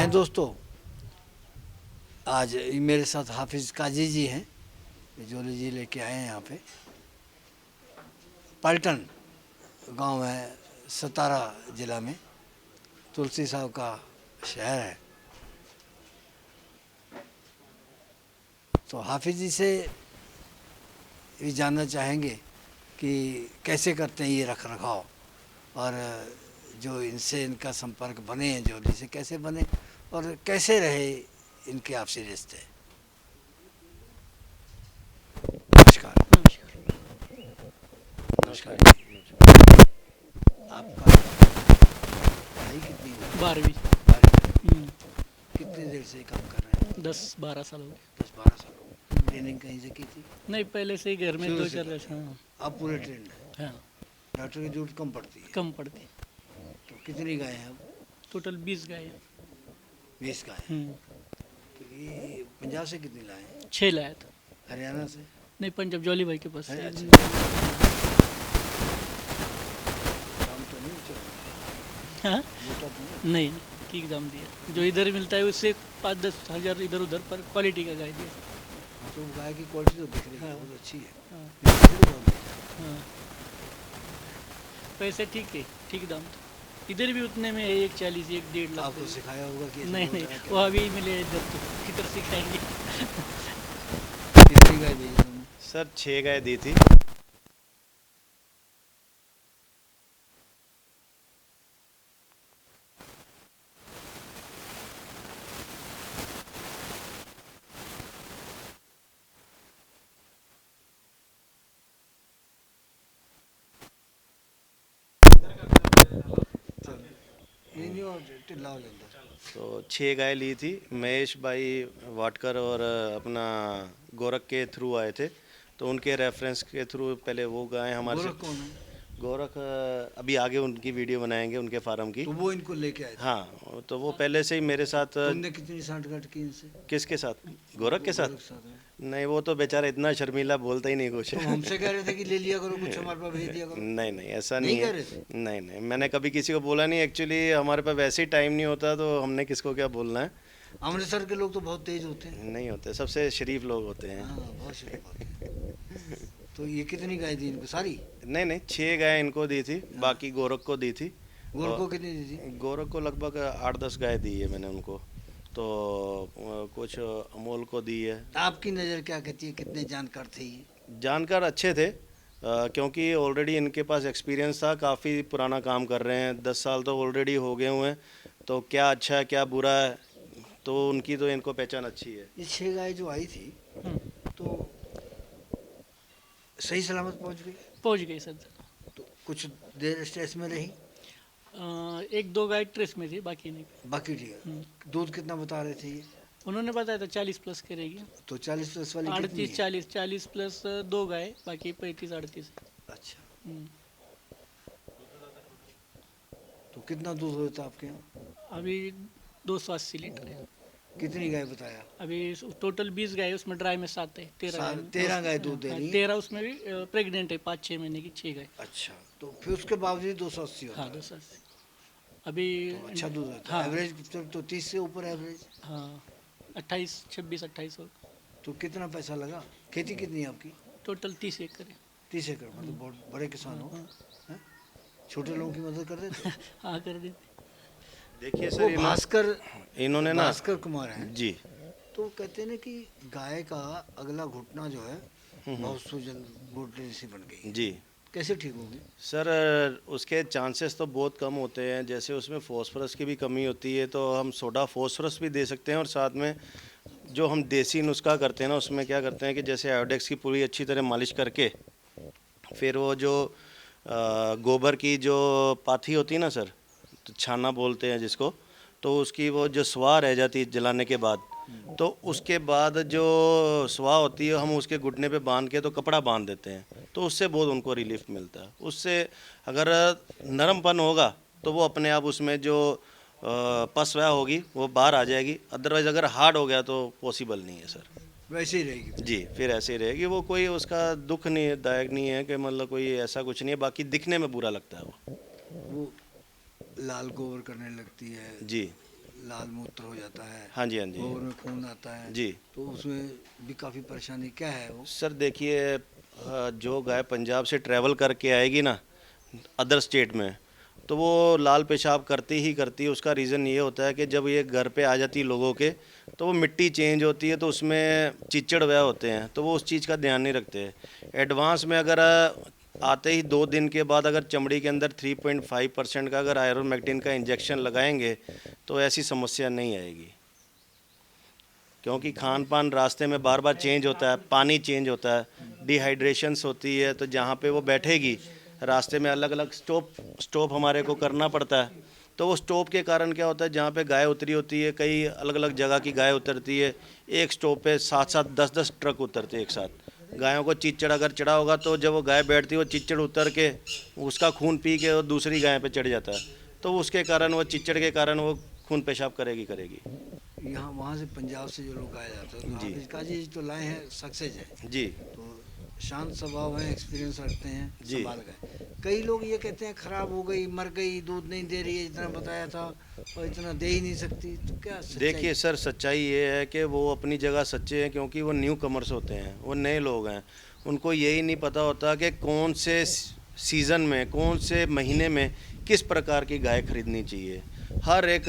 हैं दोस्तों, आज मेरे साथ हाफिज़ काजी जी हैं, जोली जी लेके आए हैं यहाँ पे। पलटन गांव है, सतारा ज़िला में, तुलसी साहब का शहर है। तो हाफिज़ जी से ये जानना चाहेंगे कि कैसे करते हैं ये रख रखाव, और जो इनसे इनका संपर्क बने हैं जोली से, कैसे बने और कैसे रहे इनके आपसी रिश्ते। नमस्कार। नमस्कार। आपका पढ़ाई कितनी हुई? 12वीं। 12वीं। कितनी देर से काम कर रहे हैं? 10-12 साल हो गए। 10-12 साल हो गए। ट्रेनिंग कहीं से की थी? नहीं, पहले से ही घर में शुरू दो से चार। करते हैं। हाँ अब पूरे ट्रेंड है। हाँ, डॉक्टर की जरूरत कम पड़ती है। कम पड़ती। तो कितनी गाय हैं अब? टोटल 20 गाय हैं। 20 गाय हैं। तो ये पंजाब से कितनी लाए हैं? 6 लाया था। हरियाणा से? नहीं, पंजाब जॉली भाई के पास है, से। अच्छा। दाम तो नहीं चल रहा? हाँ, मोटा तो नहीं? नहीं, ठीक दाम दिया। जो इधर मिलता है उससे 5-10 हज़ार इधर उधर पर क्वालिटी का गाय दिया। हाँ, तो गाय की क्वालिटी तो दिख रही है, हाँ। बहुत अच्छी है। हाँ लेकिन फिर बहुत बेचा। हाँ, पैसे ठीक है, ठीक दाम था। इधर भी उतने में है, 140, 1-1.5 लाख। आपको सिखाया होगा कि ऐसे नहीं होता नहीं, है क्या? वो अभी मिले इधर तो किधर सिखाएंगे। कितनी गाय दी तुमने? सर 6 गाय दी थी। नहीं नहीं, और टिल्लाओ लेंदा। तो 6 गाय ली थी। महेश भाई वाटकर और अपना गोरख के थ्रू आए थे, तो उनके रेफरेंस के थ्रू पहले वो गाय हमारे गोरख कौन है? गोरख अभी आगे उनकी वीडियो बनाएंगे उनके फार्म की। तो वो इनको लेके आए थे? हाँ, तो वो पहले से ही मेरे साथ। तुमने कितनी सांठगांठ की इनसे? किसके साथ? गोरख के साथ? गोरख के साथ में? नहीं, वो तो बेचारा इतना शर्मीला, बोलता ही नहीं कुछ। तुम हमसे कह रहे थे कि ले लिया करो, कुछ हमारे पास भेज दिया करो। नहीं नहीं, ऐसा नहीं नहीं कह है। रहे थे? नहीं नहीं, मैंने कभी किसी को बोला नहीं। एक्चुअली हमारे पास वैसे ही टाइम नहीं होता, तो हमने किसको क्या बोलना है। अमृतसर के लोग तो बहुत तेज होते हैं। नहीं होते, सबसे शरीफ लोग होते हैं। हाँ, बहुत शरीफ होते हैं। तो ये कितनी गाय दी इनको? सारी? नहीं नहीं, 6 गाय इनको दी थी, बाकी गोरख को दी थी। गोरख को कितनी दी थी? गोरख को लगभग 8-10 गाय दी है मैंने उनको। तो कुछ अमोल को दी है। आपकी नज़र क्या कहती है, कितने जानकार थे ये? जानकार अच्छे थे, क्योंकि ऑलरेडी इनके पास एक्सपीरियंस था, काफ़ी पुराना काम कर रहे हैं, 10 साल तो ऑलरेडी हो गए हुए हैं। तो क्या अच्छा है क्या बुरा है, तो उनकी तो इनको पहचान अच्छी है। ये 6 गाय जो आई थी, तो सही सलामत पहुंच गई? पहुँच गई सर। तो कुछ देर स्ट्रेस में रही? 1-2 गाय ट्रेस में थी, बाकी नहीं। बाकी ठीक है। दूध कितना बता रहे थे ये? उन्होंने बताया था 40 प्लस करेगी। तो 40 प्लस वाली कितनी 38, है? 40 प्लस 2 गाय, बाकी 35-38। अच्छा, तो कितना दूध होता है आपके यहाँ? अभी 280 लीटर है। कितनी गाय बताया? अभी टोटल 20 गाय है, उसमें ड्राई में 7 है। 13 गाय दूध दे रही है? 13 उसमें भी प्रेग्नेंट है, 5-6 महीने की 6 गाय। अच्छा, तो फिर उसके बावजूद 280 होता हाँ, है? 280 अभी। तो अच्छा दूध होता है। हाँ एवरेज तो 30 से ऊपर एवरेज। हाँ, 28, 26, 28 हो। तो कितना पैसा लगा? खेती कितनी है आपकी? टोटल 30 एकड़ है। 30 एकड़, मतलब बहुत बड़े किसान हो। हाँ हैं? छोटे लोगों की मदद कर देते? हाँ, कर देते। देखिए वो सर, भास्कर इन्होंने ना। भास्कर कुमार हैं, जी। तो कहते हैं ना कि गाय का अगला घुटना जो है बहुत सूजन घुटने सी बन गई। जी कैसे ठीक होगी? सर, उसके चांसेस तो बहुत कम होते हैं। जैसे उसमें फास्फोरस की भी कमी होती है, तो हम सोडा फास्फोरस भी दे सकते हैं, और साथ में जो हम देसी नुस्खा करते हैं ना, उसमें क्या करते हैं कि जैसे आयोडेक्स की पूरी अच्छी तरह मालिश करके, फिर वो जो गोबर की जो पाथी होती है ना सर, तो छाना बोलते हैं जिसको, तो उसकी वो जो स्वाह रह जाती है जलाने के बाद, तो उसके बाद जो स्वाह होती है हम उसके घुटने पे बांध के तो कपड़ा बांध देते हैं, तो उससे बहुत उनको रिलीफ मिलता है। उससे अगर नरमपन होगा तो वो अपने आप उसमें जो पस वह होगी वो बाहर आ जाएगी। अदरवाइज़ अगर हार्ड हो गया तो पॉसिबल नहीं है सर। वैसे ही रहेगी? जी, फिर ऐसे ही रहेगी वो। कोई उसका दुख नहीं, दायक नहीं है कि मतलब कोई ऐसा कुछ नहीं है। बाकी दिखने में बुरा लगता है वो। वो लाल गोबर करने लगती है, जी। लाल मूत्र हो जाता है, हाँ जी, हाँ जी। गोबर में खून आता है जी तो उसमें भी काफ़ी परेशानी क्या है वो? सर देखिए, जो गाय पंजाब से ट्रैवल करके आएगी ना अदर स्टेट में, तो वो लाल पेशाब करती ही करती है। उसका रीज़न ये होता है कि जब ये घर पे आ जाती है लोगों के, तो वो मिट्टी चेंज होती है, तो उसमें चिच्चड़ वह होते हैं, तो वो उस चीज़ का ध्यान नहीं रखते। एडवांस में अगर आते ही 2 दिन के बाद अगर चमड़ी के अंदर 3.5% का अगर आयरोमैक्टिन का इंजेक्शन लगाएंगे तो ऐसी समस्या नहीं आएगी, क्योंकि खान पान रास्ते में बार बार चेंज होता है, पानी चेंज होता है, डिहाइड्रेशंस होती है, तो जहाँ पे वो बैठेगी रास्ते में अलग अलग स्टॉप हमारे को करना पड़ता है। तो वो स्टॉप के कारण क्या होता है, जहाँ पे गाय उतरी होती है, कई अलग अलग जगह की गाय उतरती है, एक स्टॉप पे 7-7 10-10 ट्रक उतरते हैं एक साथ। गायों को चिच्चड़ अगर चढ़ा होगा तो जब वो गाय बैठती है वो चिच्चड़ उतर के उसका खून पी के वो दूसरी गाय पे चढ़ जाता है, तो उसके कारण वो चिच्चड़ के कारण वो खून पेशाब करेगी। यहाँ वहाँ से पंजाब से जो लोग आए जाते हैं तो जी। हाफिज काजी तो लाए हैं सक्सेस है, जी तो शांत स्वभाव है, एक्सपीरियंस रखते हैं, जी। संभाल गए। कई लोग ये कहते हैं खराब हो गई, मर गई, दूध नहीं दे रही है, इतना बताया था और इतना दे ही नहीं सकती, तो क्या सच्चाई? देखिए सर, सच्चाई ये है कि वो अपनी जगह सच्चे हैं, क्योंकि वो न्यू कमर्स होते हैं, वो नए लोग हैं, उनको यही नहीं पता होता कि कौन से सीज़न में, कौन से महीने में किस प्रकार की गाय खरीदनी चाहिए। हर एक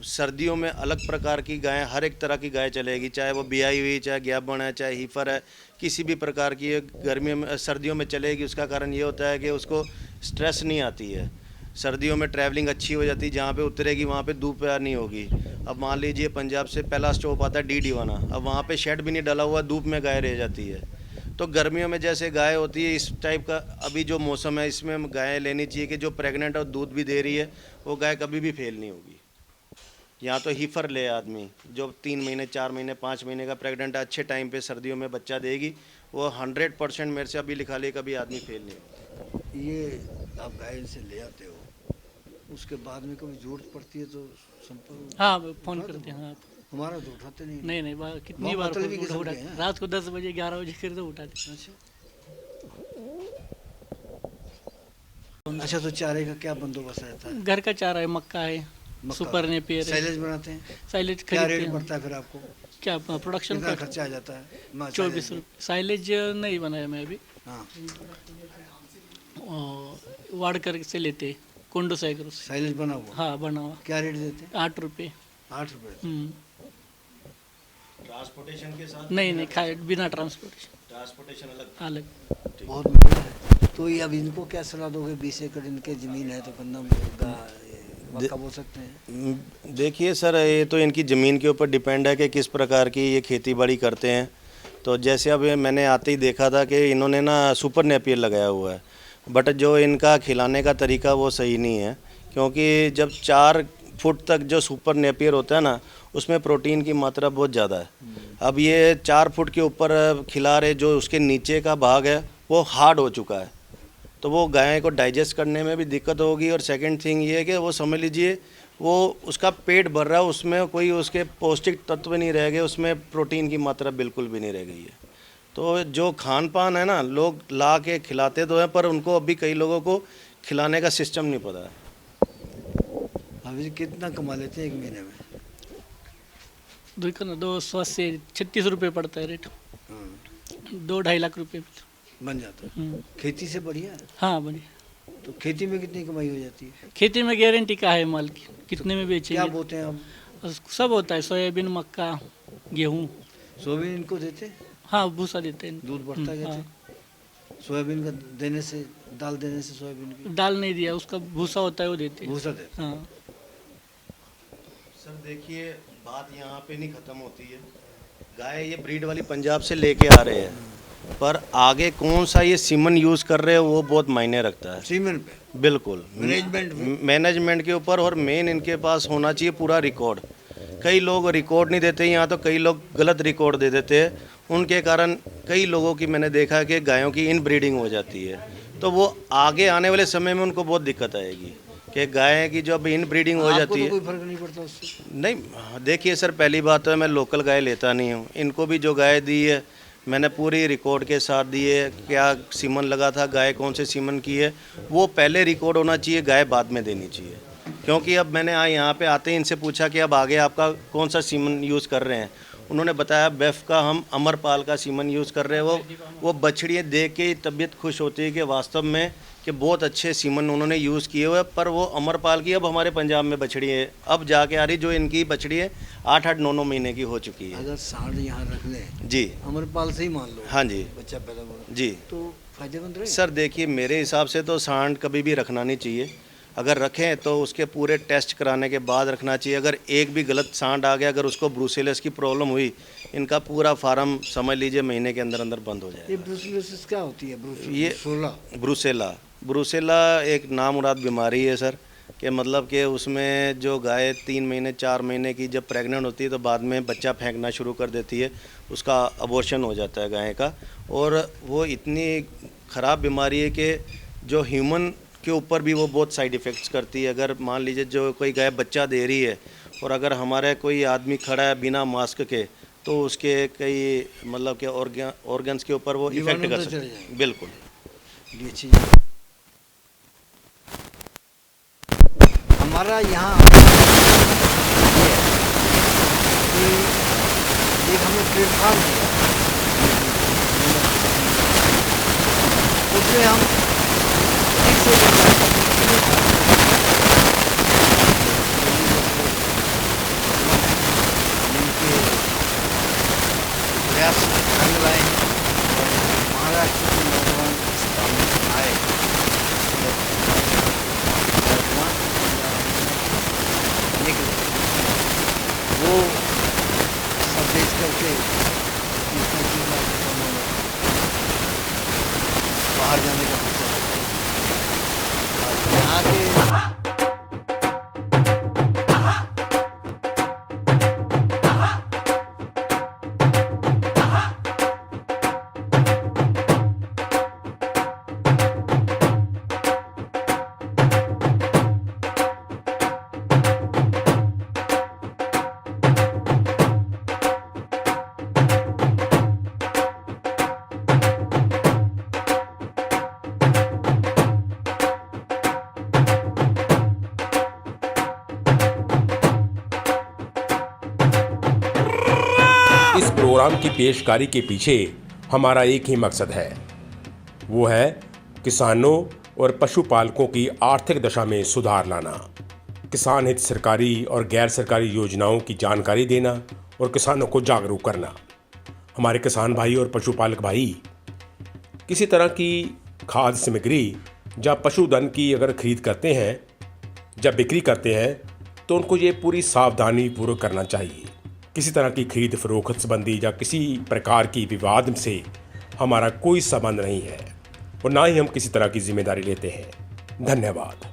सर्दियों में अलग प्रकार की गाय, हर एक तरह की गाय चलेगी, चाहे वो बियाई हुई, चाहे ग्याबन है, चाहे हीफर है, किसी भी प्रकार की गर्मियों में सर्दियों में चलेगी। उसका कारण ये होता है कि उसको स्ट्रेस नहीं आती है, सर्दियों में ट्रैवलिंग अच्छी हो जाती है, जहाँ पे उतरेगी वहाँ पे दोपहर नहीं होगी। अब मान लीजिए पंजाब से पहला स्टॉप आता है डी डीवाना, अब वहाँ पे शेड भी नहीं डला हुआ, धूप में गाय रह जाती है। तो गर्मियों में जैसे गाय होती है, इस टाइप का अभी जो मौसम है इसमें गाय लेनी चाहिए कि जो प्रेग्नेंट और दूध भी दे रही है, वो गाय कभी भी फेल नहीं होगी। या तो हीफर ले आदमी जो 3 महीने 4 महीने 5 महीने का प्रेग्नेंट है, अच्छे टाइम पे सर्दियों में बच्चा देगी, वो 100% मेरे से अभी लिखा ले, कभी आदमी फेल नहीं होगा। ये आप गाय से ले आते हो, उसके बाद में कभी जरूरत पड़ती है तो संपर्क? हाँ फ़ोन करते हैं आप। हमारा तो उठाते नहीं। नहीं कितनी बहुत बार मतलबी किस्म के उठाते हैं। रात को 10 बजे 11 बजे फिर तो उठाते हैं। अच्छा, तो चारे का क्या बंदोबस्त रहता है? घर का चारा है, मक्का है, मक्का। सुपर नेपियर है, साइलेज बनाते हैं, साइलेज क्या खरीदते रेट हैं। पड़ता है फिर आपको? क्या प्रोडक्शन कितना का खर्चा आ जाता है? 24 रुपये। साइलेज नहीं बनाया मैं अभी, हाँ, वाड़कर से लेते हैं, कोंडो साइकिल से। साइलेज बना हुआ। हाँ बना हुआ, क्या रेट देते हैं? 8 रुपये। 8 रुपए। ट्रांसपोर्टेशन के साथ? नहीं खाए बिना ट्रांसपोर्टेशन, ट्रांसपोर्टेशन अलग। अलग। बहुत महंगा है। तो ये अब इनको क्या सलाह दोगे? 20 एकड़ इनके ज़मीन है तो गन्ना मक्का बोल सकते हैं? देखिए सर, ये तो इनकी ज़मीन के ऊपर डिपेंड है कि किस प्रकार की ये खेती बाड़ी करते हैं। तो जैसे अब मैंने आते ही देखा था कि इन्होंने ना सुपर नेपियर लगाया हुआ है, बट जो इनका खिलाने का तरीका वो सही नहीं है, क्योंकि जब 4 फुट तक जो सुपर नेपियर होता है ना, उसमें प्रोटीन की मात्रा बहुत ज़्यादा है। अब ये 4 फुट के ऊपर खिला रहे, जो उसके नीचे का भाग है वो हार्ड हो चुका है, तो वो गाय को डाइजेस्ट करने में भी दिक्कत होगी। और सेकंड थिंग ये है कि वो समझ लीजिए वो उसका पेट भर रहा है, उसमें कोई उसके पौष्टिक तत्व नहीं रह गए, उसमें प्रोटीन की मात्रा बिल्कुल भी नहीं रह गई है। तो जो खान पान है ना, लोग ला के खिलाते तो हैं, पर उनको अभी कई लोगों को खिलाने का सिस्टम नहीं पता है। अभी कितना कमा लेते हैं एक महीने में? 2 से 36 रुपये पड़ता है रेट, हाँ, 2-2.5 लाख रुपये। बन जाता है। खेती से बढ़िया है। हाँ बढ़िया। तो खेती में कितनी कमाई हो जाती है? खेती में गारंटी का है माल की, कितने में क्या बेचेंगे। बोते हैं आप? सब होता है, सोयाबीन, मक्का, गेहूँ। सोयाबीन इनको देते हैं? हाँ भूसा देते हैं। दूध बढ़ता है हाँ। कैसे? सोयाबीन का देने से, दाल देने से सोयाबीन की दाल नहीं दिया, उसका भूसा होता है वो देते हैं। भूसा देते हैं। हाँ सर देखिए, बात यहाँ पे नहीं ख़त्म होती है। गाय ये ब्रीड वाली पंजाब से लेके आ रहे हैं, पर आगे कौन सा ये सीमन यूज़ कर रहे हैं वो बहुत मायने रखता है। सीमेंट पे बिल्कुल, मैनेजमेंट के ऊपर, और मेन इनके पास होना चाहिए पूरा रिकॉर्ड। कई लोग रिकॉर्ड नहीं देते यहाँ, तो कई लोग गलत रिकॉर्ड दे देते हैं, उनके कारण कई लोगों की मैंने देखा है कि गायों की इन ब्रीडिंग हो जाती है, तो वो आगे आने वाले समय में उनको बहुत दिक्कत आएगी कि गाय की जो अब इन ब्रीडिंग हो जाती है। कोई फर्क नहीं पड़ता उससे? नहीं, देखिए सर, पहली बात तो है मैं लोकल गाय लेता नहीं हूँ। इनको भी जो गाय दी है मैंने पूरी रिकॉर्ड के साथ दी है, क्या सीमन लगा था, गाय कौन से सीमन की है, वो पहले रिकॉर्ड होना चाहिए, गाय बाद में देनी चाहिए। क्योंकि अब मैंने यहाँ पे आते ही इनसे पूछा कि अब आगे आपका कौन सा सीमन यूज़ कर रहे हैं। उन्होंने बताया बेफ का हम अमरपाल का सीमन यूज़ कर रहे हैं। वो बछड़ियाँ देख के ही तबीयत खुश होती है कि वास्तव में कि बहुत अच्छे सीमन उन्होंने यूज़ किए हुए। पर वो अमरपाल की अब हमारे पंजाब में बछड़ी है, अब जाके आ रही, जो इनकी बछड़ी है 8-8, 9-9 महीने की हो चुकी है। अगर सांड यहाँ रख लें जी, अमरपाल से ही मान लो, हाँ जी, बच्चा पैदा हुआ जी। तो फायदेमंद रहे। सर देखिए, मेरे हिसाब से तो सांड कभी भी रखना नहीं चाहिए। अगर रखें तो उसके पूरे टेस्ट कराने के बाद रखना चाहिए। अगर एक भी गलत सांड आ गया, अगर उसको ब्रूसेलोसिस की प्रॉब्लम हुई, इनका पूरा फार्म समझ लीजिए महीने के अंदर अंदर बंद हो ये जाएगा। ब्रूसेलोसिस क्या होती है? ये ब्रूसेला ब्रूसेला एक नामुराद बीमारी है सर, कि मतलब कि उसमें जो गाय 3 महीने 4 महीने की जब प्रेग्नेंट होती है तो बाद में बच्चा फेंकना शुरू कर देती है, उसका अबॉर्शन हो जाता है गाय का। और वो इतनी ख़राब बीमारी है कि जो ह्यूमन के ऊपर भी वो बहुत साइड इफ़ेक्ट्स करती है। अगर मान लीजिए जो कोई गाय बच्चा दे रही है और अगर हमारा कोई आदमी खड़ा है बिना मास्क के, तो उसके कई मतलब कि ऑर्गन्स के ऊपर वो इफ़ेक्ट कर सकते हैं। बिल्कुल, ये चीज़ हमारा यहाँ ये है कि एक हमें प्लेटफॉर्म दिया, उसमें हम ठीक से प्रयास करने वाले हैं। महाराष्ट्र के नौजवान इस काम में आए, वो सब बेच करके बाहर जाने का सोचा यहाँ के इस प्रोग्राम की पेशकारी के पीछे हमारा एक ही मकसद है, वो है किसानों और पशुपालकों की आर्थिक दशा में सुधार लाना, किसान हित सरकारी और गैर सरकारी योजनाओं की जानकारी देना और किसानों को जागरूक करना। हमारे किसान भाई और पशुपालक भाई किसी तरह की खाद्य सामग्री या पशुधन की अगर खरीद करते हैं, जब बिक्री करते हैं, तो उनको ये पूरी सावधानी पूर्वक करना चाहिए। किसी तरह की खरीद फरोख्त संबंधी या किसी प्रकार की विवाद से हमारा कोई संबंध नहीं है और ना ही हम किसी तरह की जिम्मेदारी लेते हैं। धन्यवाद।